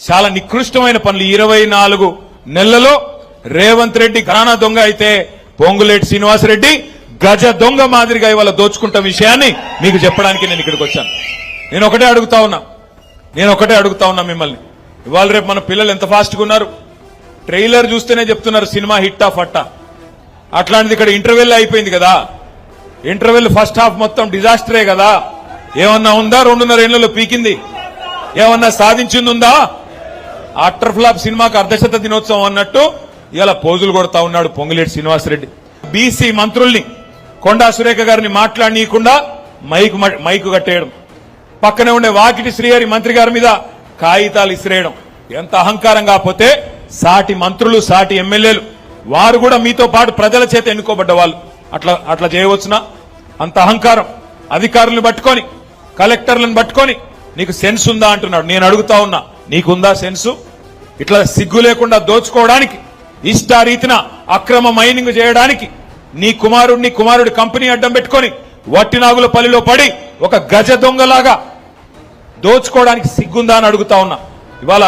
చాలా నికృష్టమైన పనులు 24 నెలలలో రేవంత్ రెడ్డి ఘరానా దొంగ అయితే పొంగులేటి శ్రీనివాసరెడ్డి గజ దొంగ మాదిరిగా ఇవాళ దోచుకుంటున్న విషయాన్ని మీకు చెప్పడానికి నేను ఇక్కడికి వచ్చాను. నేను ఒకటే అడుగుతా ఉన్నా మిమ్మల్ని. ఇవాళ రేపు మన పిల్లలు ఎంత ఫాస్ట్గా ఉన్నారు. ట్రైలర్ చూస్తేనే చెప్తున్నారు సినిమా హిట్టా ఫట్టా. అట్లాంటిది ఇక్కడ ఇంటర్వెల్ అయిపోయింది కదా. ఇంటర్వెల్ ఫస్ట్ హాఫ్ మొత్తం డిజాస్టరే కదా. ఏమన్నా ఉందా? 2.5 ఏళ్లలో పీకింది ఏమన్నా సాధించింది ఉందా? అటర్ ఫ్లాప్ సినిమాకు అర్ధశత దినోత్సవం అన్నట్టు ఇలా పోజులు కొడతా ఉన్నాడు పొంగులేటి శ్రీనివాసరెడ్డి. బీసీ మంత్రుల్ని కొండా సురేఖ గారిని మాట్లాడనీయకుండా మైకు కట్టేయడం, పక్కనే ఉండే వాకిటి శ్రీహరి మంత్రి గారి మీద కాగితాలు ఇసిరేయడం. ఎంత అహంకారం కాకపోతే సాటి మంత్రులు సాటి ఎమ్మెల్యేలు వారు కూడా మీతో పాటు ప్రజల చేత ఎన్నుకోబడ్డ వాళ్ళు అట్లా చేయవచ్చునా? అంత అహంకారం. అధికారులను పట్టుకొని కలెక్టర్లను పట్టుకొని నీకు సెన్స్ ఉందా అంటున్నాడు. నేను అడుగుతా ఉన్నా, నీకుందా సెన్సు? ఇట్లా సిగ్గు లేకుండా దోచుకోవడానికి, ఇష్టారీతిన అక్రమ మైనింగ్ చేయడానికి నీ కుమారుడి కంపెనీ అడ్డం పెట్టుకొని వట్టినాగులపల్లిలో పడి ఒక గజ దొంగలాగా దోచుకోవడానికి సిగ్గుందా అని అడుగుతా ఉన్నా. ఇవాళ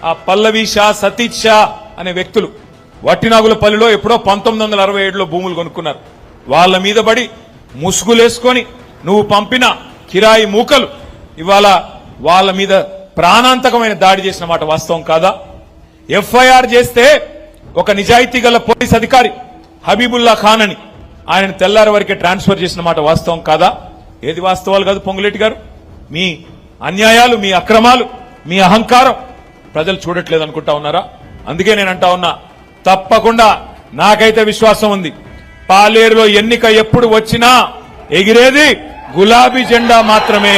ఆ పల్లవి షా, సతీష్ షా అనే వ్యక్తులు వట్టినాగులపల్లిలో ఎప్పుడో 1967లో భూములు కొనుక్కున్నారు. వాళ్ళ మీద పడి ముసుగులేసుకొని నువ్వు పంపిన కిరాయి మూకలు ఇవాళ వాళ్ళ మీద ప్రాణాంతకమైన దాడి చేసిన మాట వాస్తవం కాదా? ఎఫ్ఐఆర్ చేస్తే ఒక నిజాయితీ గల పోలీస్ అధికారి హబీబుల్లా ఖాన్ అని ఆయన తెల్లారి వరకే ట్రాన్స్ఫర్ చేసిన మాట వాస్తవం కాదా? ఏది వాస్తవాలు కాదు పొంగులేటి గారు? మీ అన్యాయాలు, మీ అక్రమాలు, మీ అహంకారం ప్రజలు చూడట్లేదు అనుకుంటా ఉన్నారా? అందుకే నేను అంటా ఉన్నా, తప్పకుండా నాకైతే విశ్వాసం ఉంది, పాలేరులో ఎన్నిక ఎప్పుడు వచ్చినా ఎగిరేది గులాబీ జెండా మాత్రమే.